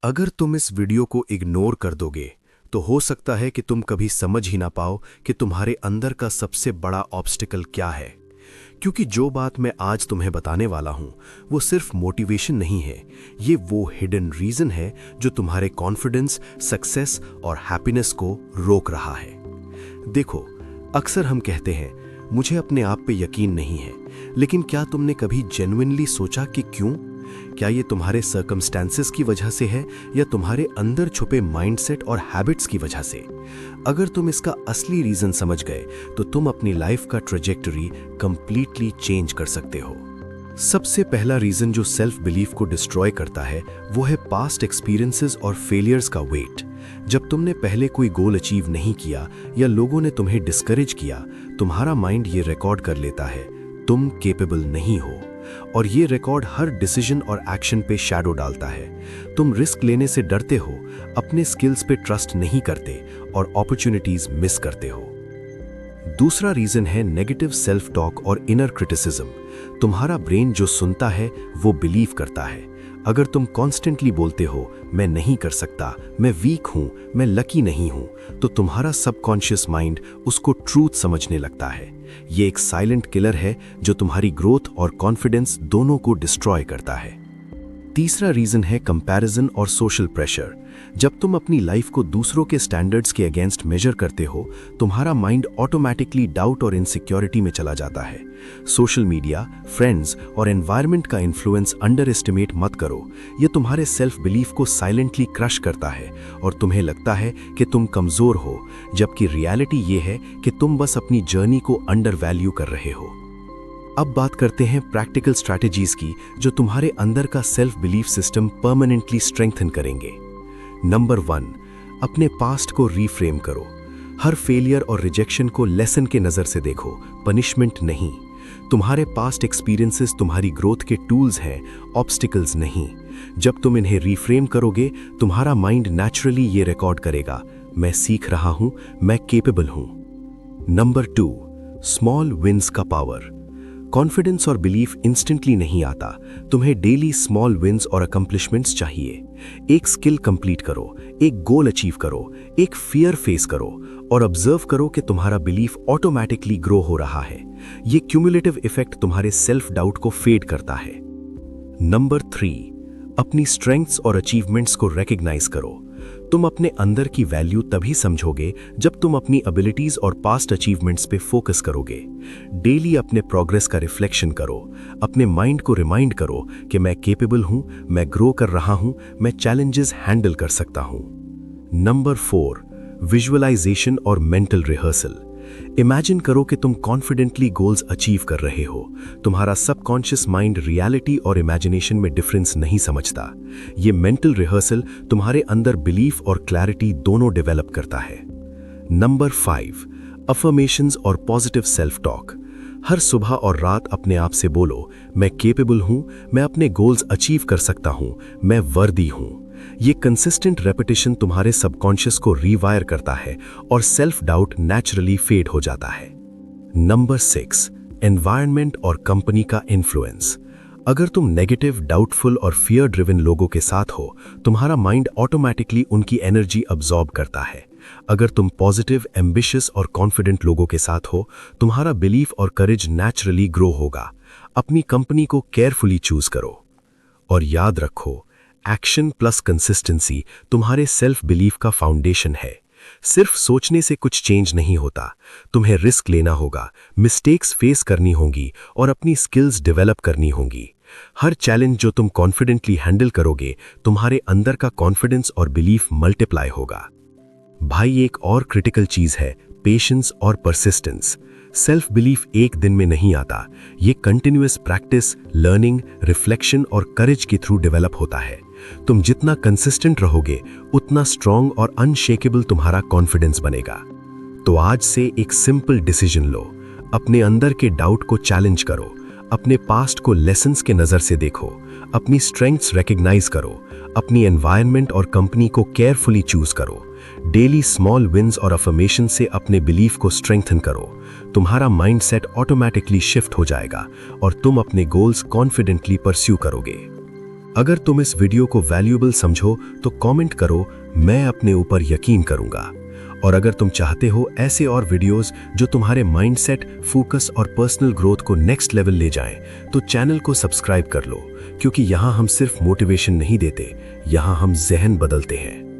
अगर तुम इस वीडियो को इग्नोर कर दोगे तो हो सकता है कि तुम कभी समझ ही ना पाओ कि तुम्हारे अंदर का सबसे बड़ा ऑब्स्टिकल क्या है। क्योंकि जो बात मैं आज तुम्हें बताने वाला हूं वो सिर्फ मोटिवेशन नहीं है, ये वो हिडन रीजन है जो तुम्हारे कॉन्फिडेंस, सक्सेस और हैप्पीनेस को रोक रहा है। देखो, अक्सर हम कहते हैं मुझे अपने आप पे यकीन नहीं है, लेकिन क्या तुमने कभी जेन्युइनली सोचा कि क्यों? क्या ये तुम्हारे सर्कमस्टेंसेस की वजह से है या तुम्हारे अंदर छुपे माइंडसेट और हैबिट्स की वजह से? अगर तुम इसका असली रीजन समझ गए तो तुम अपनी लाइफ का ट्रेजेक्टरी कंप्लीटली चेंज कर सकते हो। सबसे पहला रीजन जो सेल्फ बिलीफ को डिस्ट्रॉय करता है वो है पास्ट एक्सपीरियंसेस और फेलियर्स का वेट। जब तुमने पहले कोई गोल अचीव नहीं किया या लोगों ने तुम्हें डिस्करेज किया, तुम्हारा माइंड ये रिकॉर्ड कर लेता है तुम केपेबल नहीं हो, और ये रिकॉर्ड हर डिसीजन और एक्शन पे शैडो डालता है। तुम रिस्क लेने से डरते हो, अपने स्किल्स पे ट्रस्ट नहीं करते और अपॉर्चुनिटीज मिस करते हो। दूसरा रीजन है नेगेटिव सेल्फ टॉक और इनर क्रिटिसिज्म। तुम्हारा ब्रेन जो सुनता है वो बिलीव करता है। अगर तुम कॉन्स्टेंटली बोलते हो मैं नहीं कर सकता, मैं वीक हूं, मैं लकी नहीं हूं, तो तुम्हारा सबकॉन्शियस माइंड उसको ट्रूथ समझने लगता है। ये एक साइलेंट किलर है जो तुम्हारी ग्रोथ और कॉन्फिडेंस दोनों को डिस्ट्रॉय करता है। तीसरा रीजन है कंपैरिजन और सोशल प्रेशर। जब तुम अपनी लाइफ को दूसरों के स्टैंडर्ड्स के अगेंस्ट मेजर करते हो, तुम्हारा माइंड ऑटोमेटिकली डाउट और इनसिक्योरिटी में चला जाता है। सोशल मीडिया, फ्रेंड्स और एनवायरनमेंट का इन्फ्लुएंस अंडर एस्टिमेट मत करो। ये तुम्हारे सेल्फ बिलीफ को साइलेंटली क्रश करता है और तुम्हें लगता है कि तुम कमजोर हो, जबकि रियलिटी ये है कि तुम बस अपनी जर्नी को अंडर वैल्यू कर रहे हो। अब बात करते हैं प्रैक्टिकल स्ट्रैटेजीज की जो तुम्हारे अंदर का self belief system permanently strengthen करेंगे। नंबर 1, अपने पास्ट को रीफ्रेम करो। हर फेलियर और रिजेक्शन को लेसन के नजर से देखो, पनिशमेंट नहीं। तुम्हारे पास्ट एक्सपीरियंसेस तुम्हारी ग्रोथ के टूल्स हैं, ऑब्स्टिकल्स नहीं। जब तुम इन्हें रीफ्रेम करोगे, तुम्हारा माइंड नेचुरली ये रिकॉर्ड करेगा, मैं सीख रहा हूं, मैं केपेबल हूं। नंबर 2, स्मॉल विन्स का पावर। कॉन्फिडेंस और बिलीफ इंस्टेंटली नहीं आता, तुम्हें डेली स्मॉल विन्स और अकम्प्लिशमेंट्स चाहिए। एक स्किल कंप्लीट करो, एक गोल अचीव करो, एक फियर फेस करो और ऑब्जर्व करो कि तुम्हारा बिलीफ ऑटोमेटिकली ग्रो हो रहा है। ये क्यूमुलेटिव इफेक्ट तुम्हारे सेल्फ डाउट को फेड करता है। नंबर 3, अपनी स्ट्रेंथ्स और अचीवमेंट्स को रिकॉग्नाइज करो। तुम अपने अंदर की वैल्यू तभी समझोगे जब तुम अपनी एबिलिटीज और पास्ट अचीवमेंट्स पे फोकस करोगे। डेली अपने प्रोग्रेस का रिफ्लेक्शन करो, अपने माइंड को रिमाइंड करो कि मैं केपेबल हूं, मैं ग्रो कर रहा हूं, मैं चैलेंजेस हैंडल कर सकता हूं। नंबर 4, विजुअलाइजेशन और मेंटल रिहर्सल। इमेजिन करो कि तुम कॉन्फिडेंटली गोल्स अचीव कर रहे हो। तुम्हारा सबकॉन्शियस माइंड रियलिटी और इमेजिनेशन में डिफरेंस नहीं समझता। ये मेंटल रिहर्सल तुम्हारे अंदर बिलीफ और क्लैरिटी दोनों डेवलप करता है। नंबर 5, अफर्मेशंस और पॉजिटिव सेल्फ टॉक। हर सुबह और रात अपने आप से बोलो, मैं केपेबल हूं, मैं अपने गोल्स अचीव कर सकता हूं, मैं वर्दी हूं। ये कंसिस्टेंट रेपिटेशन तुम्हारे सबकॉन्शियस को रीवायर करता है और सेल्फ डाउट नेचुरली फेड हो जाता है। नंबर 6, एनवायरनमेंट और कंपनी का इन्फ्लुएंस। अगर तुम नेगेटिव, डाउटफुल और फियर ड्रिवन लोगों के साथ हो, तुम्हारा माइंड ऑटोमेटिकली उनकी एनर्जी अब्सॉर्ब करता है। अगर तुम पॉजिटिव, एम्बिशियस और कॉन्फिडेंट लोगों के साथ हो, तुम्हारा बिलीफ और करेज नेचुरली ग्रो होगा। अपनी कंपनी को केयरफुली चूज करो और याद रखो, एक्शन प्लस कंसिस्टेंसी तुम्हारे सेल्फ बिलीफ का फाउंडेशन है। सिर्फ सोचने से कुछ चेंज नहीं होता, तुम्हें रिस्क लेना होगा, मिस्टेक्स फेस करनी होंगी और अपनी स्किल्स डेवलप करनी होंगी। हर चैलेंज जो तुम कॉन्फिडेंटली हैंडल करोगे, तुम्हारे अंदर का कॉन्फिडेंस और बिलीफ मल्टीप्लाई होगा। भाई, एक और क्रिटिकल चीज है पेशेंस और परसिस्टेंस। सेल्फ बिलीफ एक दिन में नहीं आता, ये कंटिन्यूअस प्रैक्टिस, लर्निंग, रिफ्लेक्शन और करेज के थ्रू डेवलप होता है। तुम जितना कंसिस्टेंट रहोगे, उतना स्ट्रांग और अनशेकेबल तुम्हारा कॉन्फिडेंस बनेगा। तो आज से एक सिंपल डिसीजन लो, अपने अंदर के डाउट को चैलेंज करो, अपने पास्ट को लेसन्स के नजर से देखो, अपनी स्ट्रेंथ्स रिकॉग्नाइज करो, अपनी एनवायरनमेंट और कंपनी को केयरफुली चूज करो। डेली स्मॉल विन्स और अफर्मेशन से अपने बिलीफ को स्ट्रेंथन करो। तुम्हारा माइंडसेट ऑटोमेटिकली शिफ्ट हो जाएगा और तुम अपने गोल्स कॉन्फिडेंटली परस्यू करोगे। अगर तुम इस वीडियो को वैल्यूएबल समझो तो कमेंट करो, मैं अपने ऊपर यकीन करूंगा। और अगर तुम चाहते हो ऐसे और वीडियोस जो तुम्हारे माइंडसेट, फोकस और पर्सनल ग्रोथ को नेक्स्ट लेवल ले जाएं, तो चैनल को सब्सक्राइब कर लो, क्योंकि यहाँ हम सिर्फ मोटिवेशन नहीं देते, यहाँ हम जहन बदलते हैं।